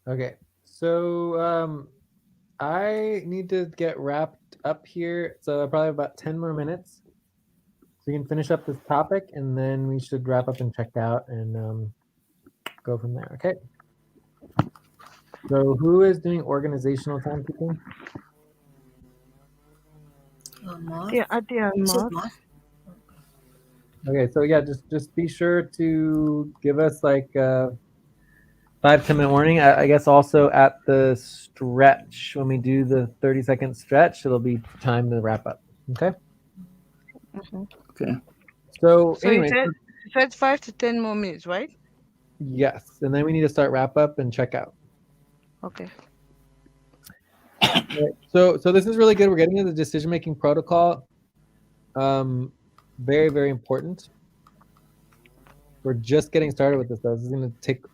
Okay, so I need to get wrapped up here. So probably about 10 more minutes. So you can finish up this topic, and then we should wrap up and check out and go from there. Okay. So who is doing organizational timekeeping? Mark. Yeah, Adi and Is it Mark. Mark? Okay, so yeah, just be sure to give us like 5-10 minute warning. I guess also at the stretch, when we do the 30-second stretch, it'll be time to wrap up. Okay. Mm-hmm. Okay. So So anyway, you said 5 to 10 more minutes, right? yes, and then we need to start wrap up and check out. Okay. Right. So this is really good. We're getting into the decision making protocol. Very, very important. We're just getting started with this though. This is going to take,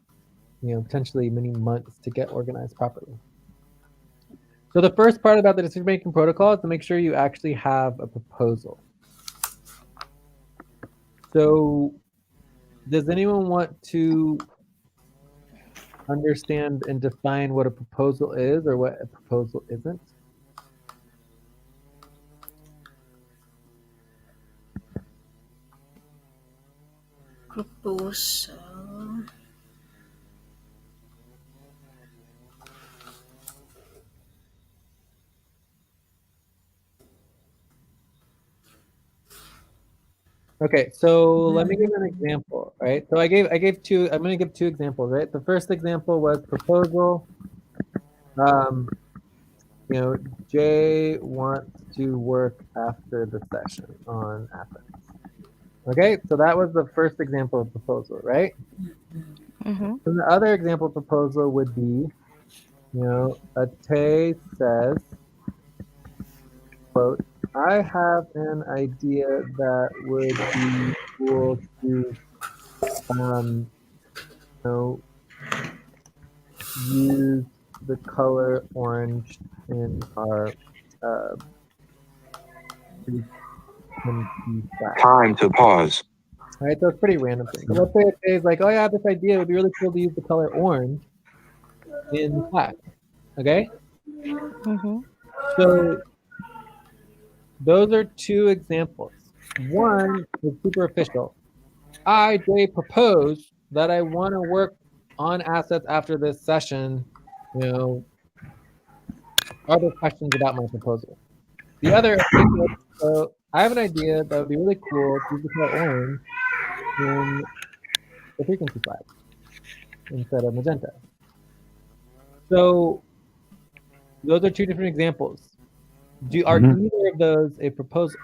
potentially many months to get organized properly. So the first part about the decision making protocol is to make sure you actually have a proposal. So does anyone want to understand and define what a proposal is or what a proposal isn't? Proposal. Okay, so let me give an example, right? So I gave two. I'm going to give two examples, right? The first example was proposal. Jay wants to work after the session on ethics. Okay, so that was the first example of proposal, right? Mm-hmm. And the other example of proposal would be, Ate says, quote, I have an idea that would be cool to, use the color orange in our Time to pause. All right, so it's pretty random thing. So let's say it's like, oh yeah, this idea would be really cool to use the color orange in class. Okay, Mm-hmm. so those are two examples. One is superficial. I, Jay, propose that I want to work on assets after this session. Are there questions about my proposal? The other, so I have an idea that would be really cool to use the color orange in the frequency flag instead of magenta. So those are two different examples. Are either of those a proposal?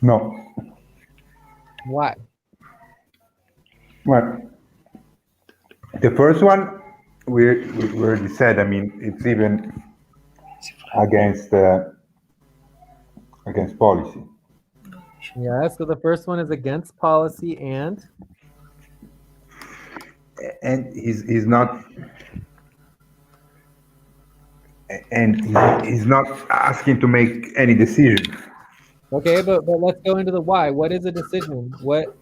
No. Why? Well, the first one we already said. I mean, it's even against policy. Yeah. So the first one is against policy, and he's not. And he's not asking to make any decision. Okay, but let's go into the why. What is a decision? What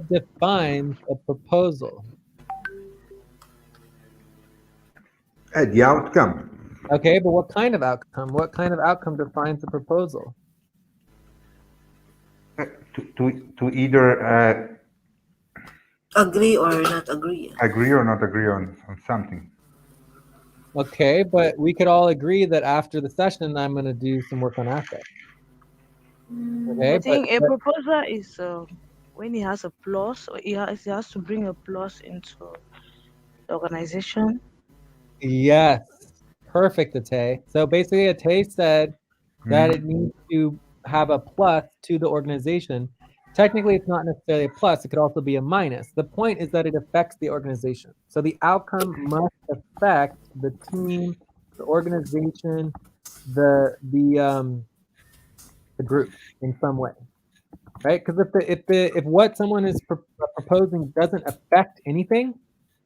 defines a proposal? The outcome. Okay, but what kind of outcome? What kind of outcome defines a proposal? To either agree or not agree. Agree or not agree on something. Okay, but we could all agree that after the session, I'm going to do some work on assets. Okay, I think a proposal is when he has a plus, or he has to bring a plus into the organization. Yes, perfect, Ate. So basically, Ate said that it needs to have a plus to the organization. Technically, it's not necessarily a plus. It could also be a minus. The point is that it affects the organization. So the outcome must affect the team, the organization, the group in some way, right? Because if what someone is proposing doesn't affect anything,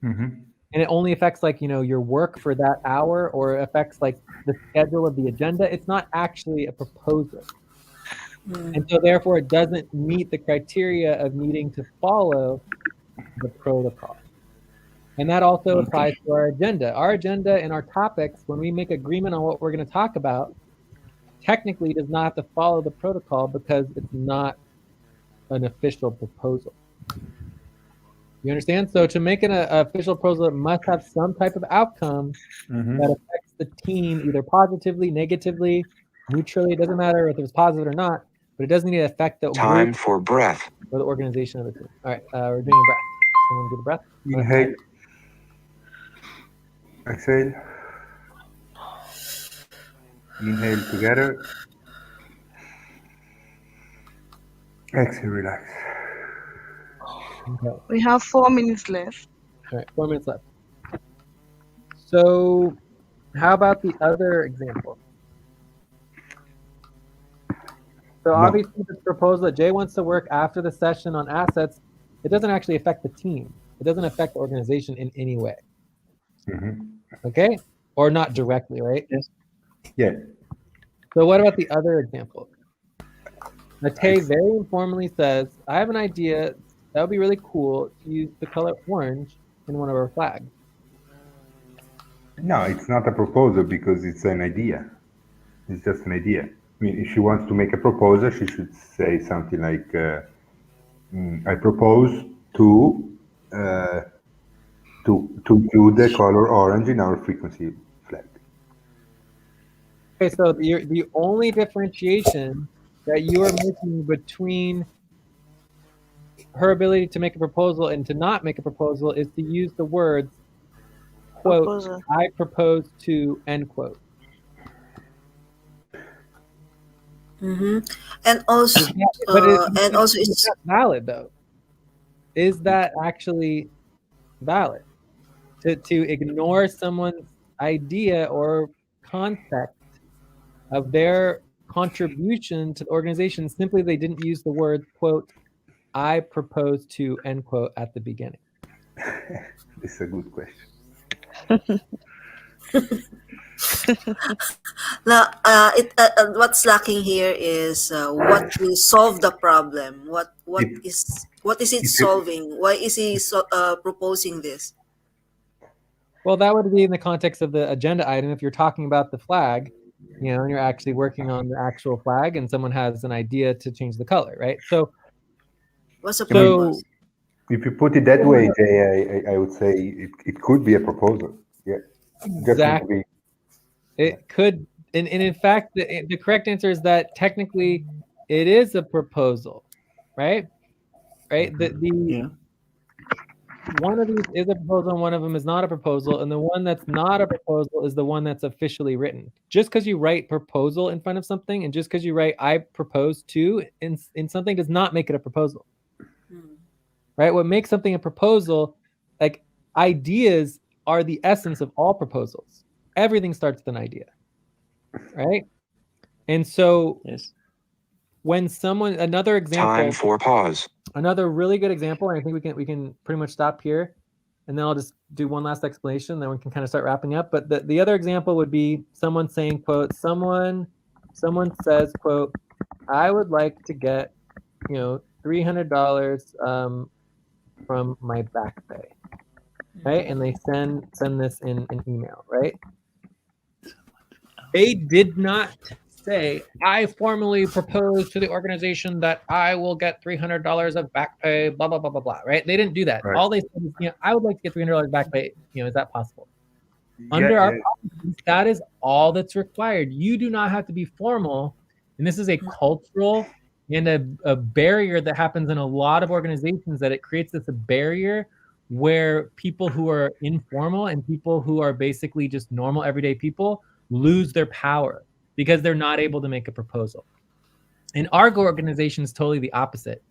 and it only affects like your work for that hour, or affects like the schedule of the agenda, it's not actually a proposal. And so therefore it doesn't meet the criteria of needing to follow the protocol. And that also applies to our agenda. Our agenda and our topics, when we make agreement on what we're going to talk about, technically does not have to follow the protocol because it's not an official proposal. You understand? So to make an official proposal, it must have some type of outcome that affects the team either positively, negatively, neutrally. It doesn't matter if it's positive or not, but it doesn't need to affect the Time group for breath. or the organization of the team. All right, we're doing a breath. Someone do the breath. Inhale. Exhale. Inhale together. Exhale, relax. Okay. We have 4 minutes left. All right, 4 minutes left. So how about the other example? So obviously this proposal that Jay wants to work after the session on assets, it doesn't actually affect the team. It doesn't affect the organization in any way. Okay? Or not directly, right? Yes. Yeah. So what about the other example? Matei very informally says, I have an idea that would be really cool to use the color orange in one of our flags. No, it's not a proposal because it's an idea. It's just an idea. I mean, if she wants to make a proposal, she should say something like, I propose to include the color orange in our frequency flag. Okay, so the only differentiation that you are making between her ability to make a proposal and to not make a proposal is to use the words, quote, Proposal. I propose to, end quote. And also, Is it's that valid though? Is that actually valid? To ignore someone's idea or concept of their contribution to the organization simply they didn't use the word, quote, I propose to, end quote, at the beginning. This is a good question. now, what's lacking here is what will solve the problem. What is it solving? Why is he proposing this? Well, that would be in the context of the agenda item. If you're talking about the flag, you know, and you're actually working on the actual flag, and someone has an idea to change the color, right? So, what's the purpose? If you put it that way, Jay, I would say it could be a proposal. Yeah, exactly. It could, and in fact, the correct answer is that technically it is a proposal, right? Right. One of these is a proposal and one of them is not a proposal. And the one that's not a proposal is the one that's officially written. Just because you write proposal in front of something and just because you write I propose to in something does not make it a proposal. Right? What makes something a proposal, like ideas are the essence of all proposals. Everything starts with an idea. Right? And so when someone, another example. Time for pause. Another really good example, and I think we can pretty much stop here, and then I'll just do one last explanation, then we can kind of start wrapping up. But the other example would be someone saying, quote, someone says, quote, I would like to get, you know, $300 from my back pay, right? And they send this in an email, right? They did not say, I formally propose to the organization that I will get $300 of back pay, blah, blah, blah, blah, blah, right? They didn't do that. Right. All they said is, you know, I would like to get $300 back pay. You know, is that possible? Under our policies, that is all that's required. You do not have to be formal. And this is a cultural and a barrier that happens in a lot of organizations, that it creates this barrier where people who are informal and people who are basically just normal everyday people lose their power because they're not able to make a proposal. And our organization is totally the opposite,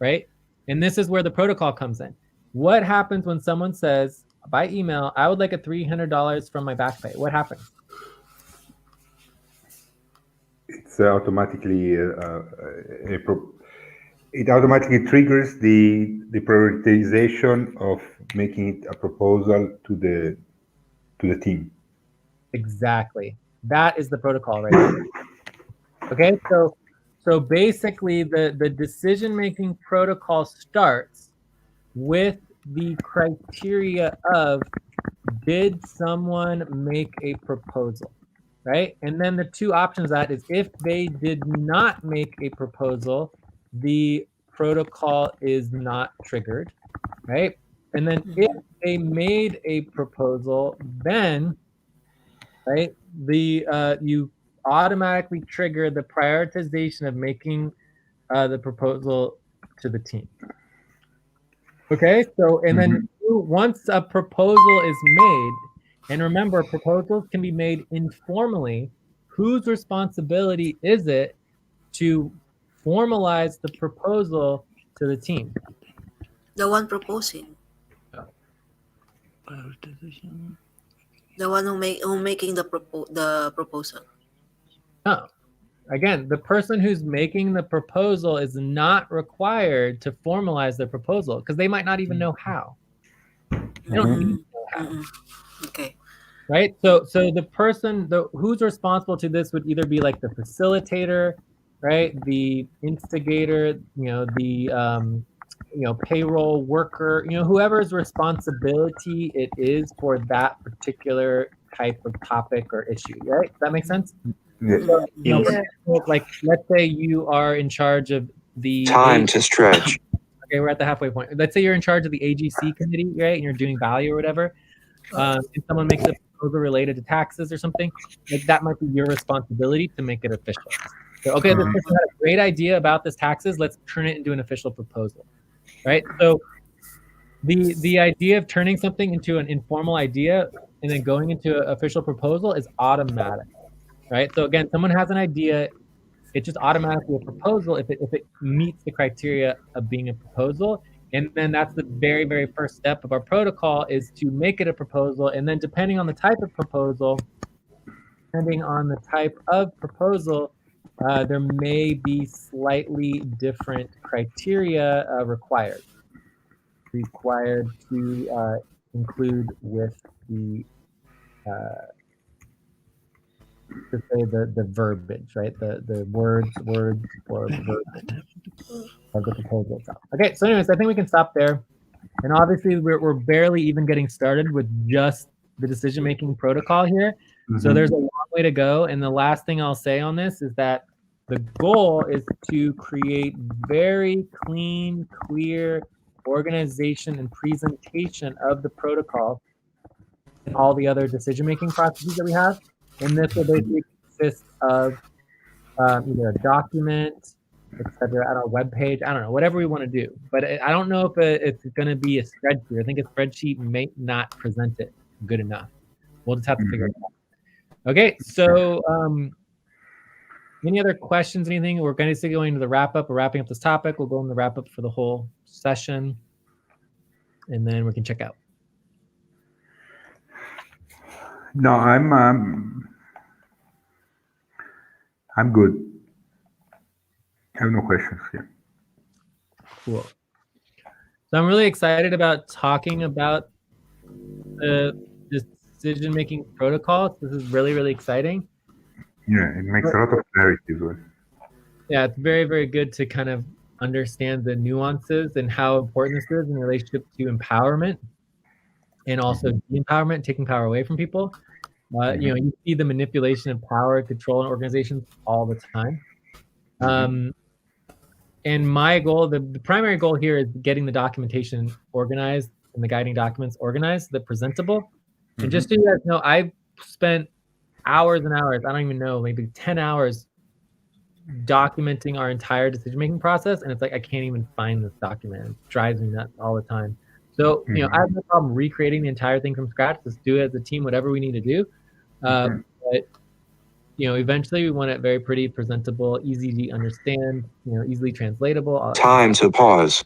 right? And this is where the protocol comes in. What happens when someone says by email, I would like a $300 from my back pay? What happens? It's automatically it automatically triggers the prioritization of making it a proposal to the team. Exactly. That is the protocol right there. Okay, so basically the decision-making protocol starts with the criteria of did someone make a proposal, right? And then the two options that is if they did not make a proposal, the protocol is not triggered, right? And then if they made a proposal, then, right, you automatically trigger the prioritization of making the proposal to the team. Okay, so and then once a proposal is made, and remember, proposals can be made informally, whose responsibility is it to formalize the proposal to the team? The one proposing. The one who making the proposal. No. Again, the person who's making the proposal is not required to formalize the proposal because they might not even know how. They don't need to know how. Okay. Right? So the person who's responsible to this would either be like the facilitator, right? The instigator, the payroll worker, whoever's responsibility it is for that particular type of topic or issue, right? Does that make sense? Yeah. Like let's say you are in charge of the Time to stretch. Okay, we're at the halfway point. Let's say you're in charge of the AGC committee, right? And you're doing value or whatever. And someone makes a proposal related to taxes or something, like that might be your responsibility to make it official. So, okay, this person had a great idea about this taxes. Let's turn it into an official proposal, right? So the idea of turning something into an informal idea and then going into an official proposal is automatic, right? So again, someone has an idea, it's just automatically a proposal if it meets the criteria of being a proposal. And then that's the very, very first step of our protocol is to make it a proposal. And then depending on the type of proposal, there may be slightly different criteria required to include with the to say the verbiage, right? The words or verbiage of the proposal itself. Okay, so anyways, I think we can stop there. And obviously we're barely even getting started with just the decision-making protocol here. So there's a long way to go. And the last thing I'll say on this is that the goal is to create very clean, clear organization and presentation of the protocol and all the other decision-making processes that we have. And this will basically consist of either a document, etc., on our webpage. I don't know, whatever we want to do. But I don't know if it's going to be a spreadsheet. I think a spreadsheet may not present it good enough. We'll just have to figure it out. Okay, so any other questions, anything? We're going to go into the wrap-up. We're wrapping up this topic. We'll go in the wrap-up for the whole session. And then we can check out. No, I'm good. I have no questions here. Cool. So I'm really excited about talking about the decision-making protocols. This is really, really exciting. Yeah, it makes a lot of clarity as well. Yeah, it's very, very good to kind of understand the nuances and how important this is in relationship to empowerment and also de-empowerment, taking power away from people. You see the manipulation of power, control in organizations all the time. And my goal, the primary goal here is getting the documentation organized and the guiding documents organized, the presentable. And just so you guys know, I've spent hours and hours, I don't even know, maybe 10 hours documenting our entire decision-making process. And it's like, I can't even find this document. It drives me nuts all the time. So, I have no problem recreating the entire thing from scratch. Let's do it as a team, whatever we need to do. But, eventually we want it very pretty, presentable, easy to understand, easily translatable. Time to pause.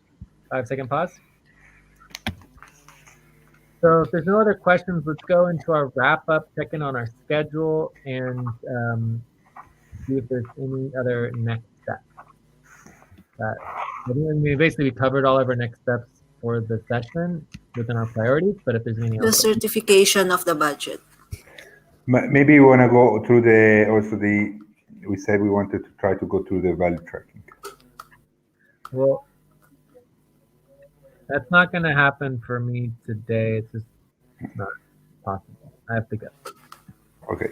5-second pause. So if there's no other questions, let's go into our wrap-up, check in on our schedule, and see if there's any other next steps. I think basically we covered all of our next steps for the session within our priorities, but if there's any The certification of the budget. Maybe you want to go through we said we wanted to try to go through the value tracking. Well, That's not going to happen for me today. It's just not possible. I have to go. Okay.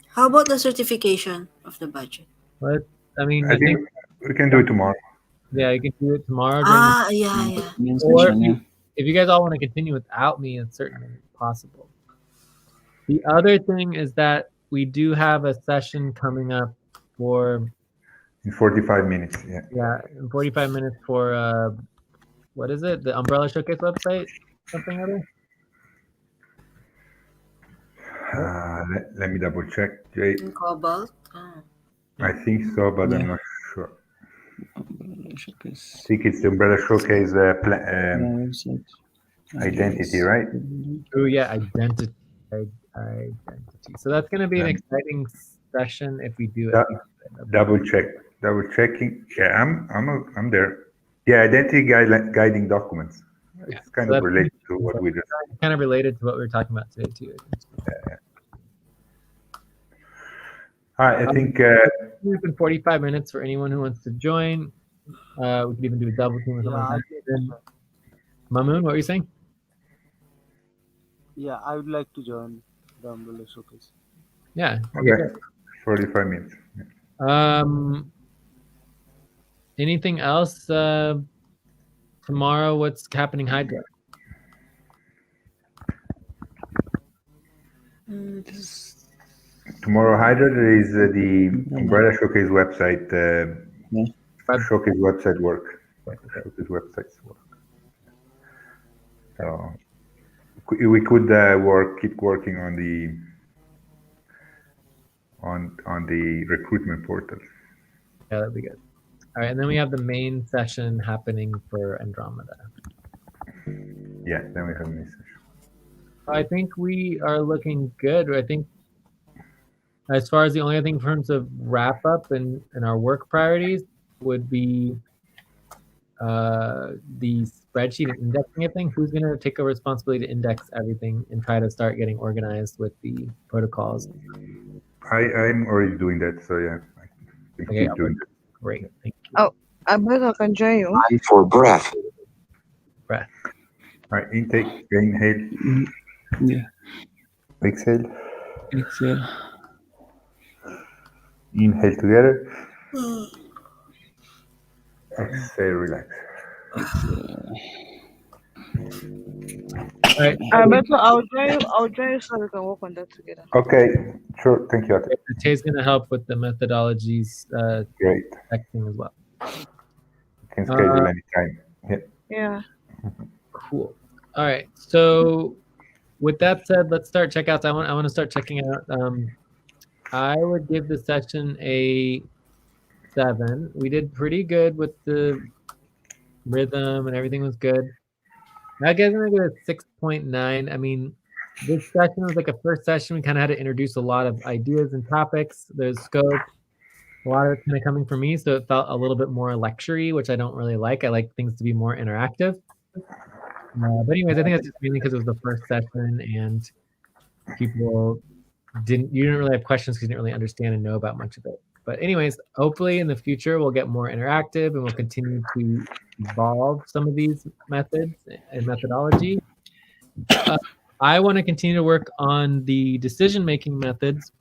How about the certification of the budget? But I mean, I you think think we can do it tomorrow. yeah, you can do it tomorrow during the Ah, yeah. Main or session, yeah. if you guys all want to continue without me, it's certainly possible. The other thing is that we do have a session coming up for In 45 minutes, yeah. in 45 minutes for what is it? The Umbrella Showcase website, something other. Let me double check, Jay. In Cobalt. Oh. I think so, but Yeah. I'm not sure. Showcase. I think it's the Umbrella Showcase Website. identity, right? Oh yeah, identity. So that's going to be an exciting session if we do it. Double checking. Yeah, I'm there. Yeah, identity guiding documents. It's kind of related to what we just. Kind of related to what we were talking about today too. All right, I think We've been 45 minutes for anyone who wants to join. We could even do a double team or something like that. Then, Mamoon, what were you saying? Yeah, I would like to join the Umbrella Showcase. Yeah. okay. 45 minutes. Anything else tomorrow? What's happening Hydra? Tomorrow, Hydra, there is the Umbrella Showcase website. Showcase website work. Showcase websites work. So we could keep working on the recruitment portal. Yeah, that'd be good. All right, and then we have the main session happening for Andromeda. Yeah, then we have a main session. I think we are looking good. I think as far as the only thing in terms of wrap up and our work priorities would be the spreadsheet and indexing everything. Who's going to take a responsibility to index everything and try to start getting organized with the protocols? I'm already doing that, so yeah. I can keep doing that. Great, thank you. Oh, I bet I can join you. Time for breath. All right, intake, inhale. Yeah. Exhale. Exhale. Inhale together. Exhale, relax. All right. I'll join you so we can work on that together. Okay, sure. Thank you. Tay's going to help with the methodologies Great. texting as well. You can schedule anytime. Yeah. Yeah. Cool. All right. So with that said, let's start checkouts. I want to start checking out. I would give the session a 7. We did pretty good with the rhythm and everything was good. I guess I'm gonna give it a 6.9. I mean, this session was like a first session. We kind of had to introduce a lot of ideas and topics. There's scope. A lot of it's kind of coming from me, so it felt a little bit more lecture-y, which I don't really like. I like things to be more interactive. But anyways, I think that's just mainly because it was the first session and you didn't really have questions because you didn't really understand and know about much of it. But anyways, hopefully in the future we'll get more interactive and we'll continue to evolve some of these methods and methodology. I want to continue to work on the decision-making methods.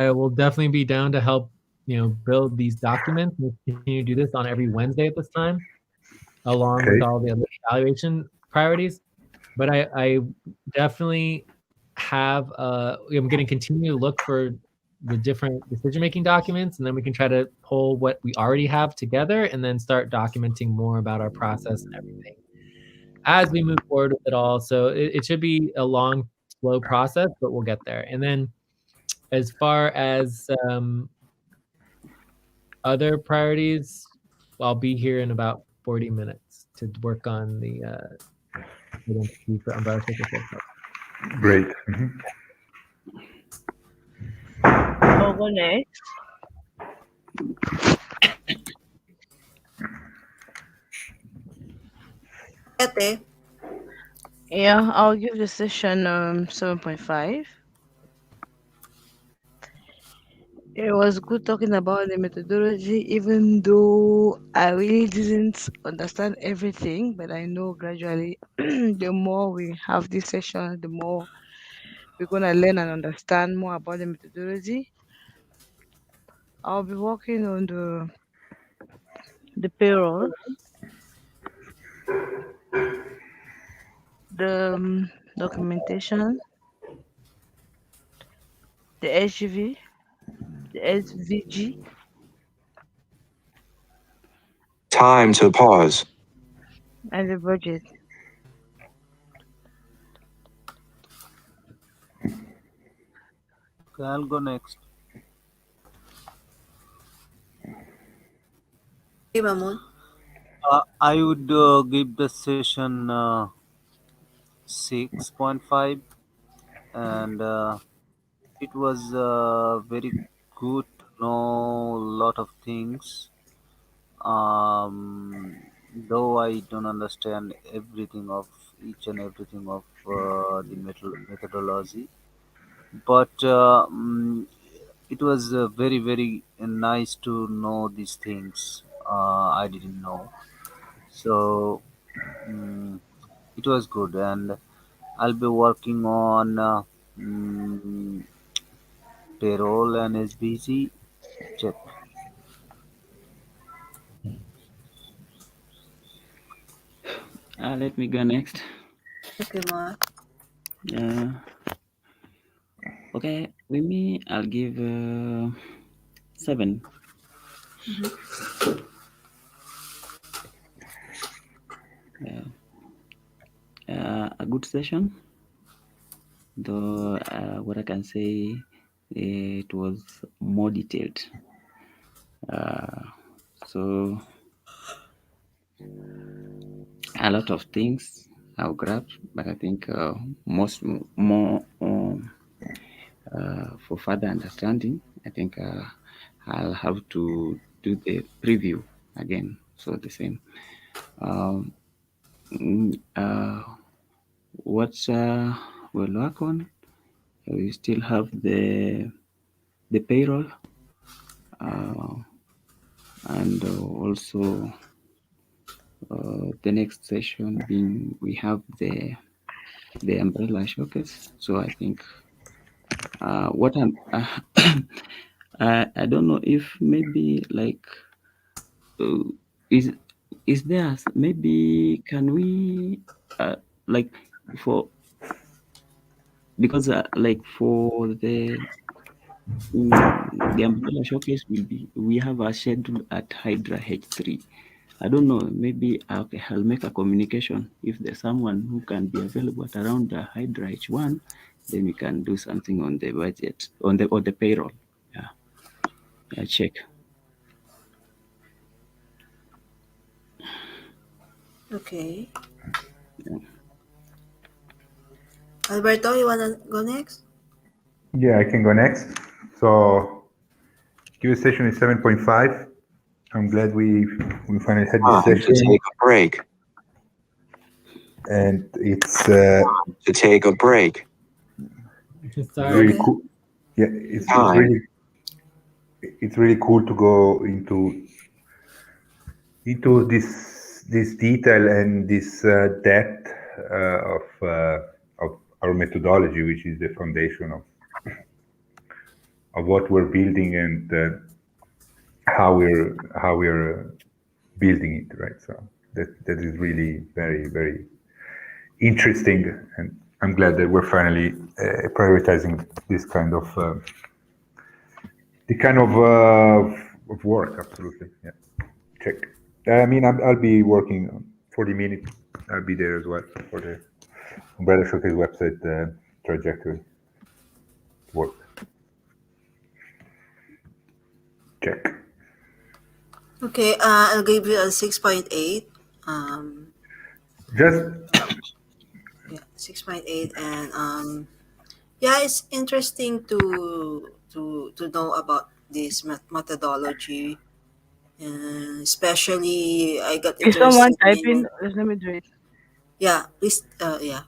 I will definitely be down to help, build these documents. We'll continue to do this on every Wednesday at this time, along with all the other evaluation priorities. But I definitely have, I'm going to continue to look for the different decision-making documents, and then we can try to pull what we already have together and then start documenting more about our process and everything as we move forward with it all. So it should be a long, slow process, but we'll get there. And then as far as other priorities, I'll be here in about 40 minutes to work on the identity for Umbrella Showcase. Great. I'll go next. Ete, Yeah, I'll give the session 7.5. It was good talking about the methodology, even though I really didn't understand everything, but I know gradually the more we have this session, the more we're gonna learn and understand more about the methodology. I'll be working on the payroll, the documentation, the HGV, the SVG, Time to pause. and the budget. Okay, I'll go next. Hey, Mamun. I would give the session 6.5, and it was very good to know a lot of things. Though I don't understand everything of each and everything of the methodology, but it was very nice to know these things I didn't know. So mm it was good, and I'll be working on mm, payroll and SBC. Check. Let me go next. Okay, Ma. Okay, with me, I'll give 7. A good session, though what I can say, it was more detailed. So a lot of things I'll grab, but I think more for further understanding, I think I'll have to do the preview again. So the same. What we'll work on, we still have the payroll, and also the next session being we have the umbrella showcase. So I think what I'm I don't know if maybe like is there maybe can we like for because like for the umbrella showcase we have a schedule at Hydra H3. I don't know, maybe I'll make a communication if there's someone who can be available at around the Hydra H1, then we can do something on the budget, on the payroll. Yeah, check. Okay. Yeah. Alberto, you wanna go next? Yeah, I can go next. So, Q session is 7.5. I'm glad we finally had this Time to session. take a break. And it's To take a break. Sorry. really cool. Yeah, Time. it's really cool to go into this detail and this depth of our methodology, which is the foundation of what we're building and how we're building it, right? So that is really very interesting, and I'm glad that we're finally prioritizing this kind of of work. Absolutely, yeah. Check. I mean, I'll be working on 40 minutes. I'll be there as well for the Umbrella Showcase website trajectory work. Check. Okay, I'll give you a 6.8. Just Yeah, 6.8, and yeah, it's interesting to know about this methodology, and especially I got Is someone interested typing? in. Let me do it. Yeah, please. Yeah,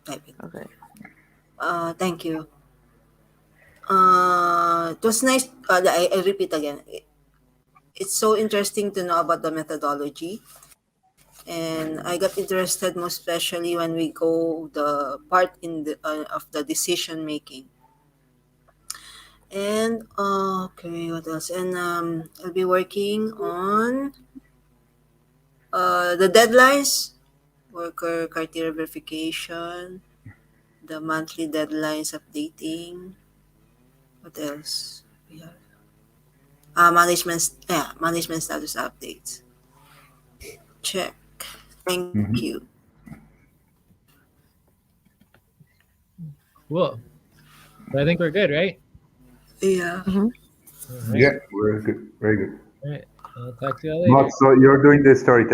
type it. Okay. Thank you. It was nice. I repeat again. It's so interesting to know about the methodology, and I got interested most especially when we go the part in the of the decision making. And okay, what else? And I'll be working on the deadlines, worker criteria verification, the monthly deadlines updating. What else? We have management status updates. Check. Thank Mhm. you. Cool. So I think we're good, right? Yeah. Mhm. All right. Yeah, very good, very good. All right. I'll talk to you all Matt, later. so you're doing the storytelling.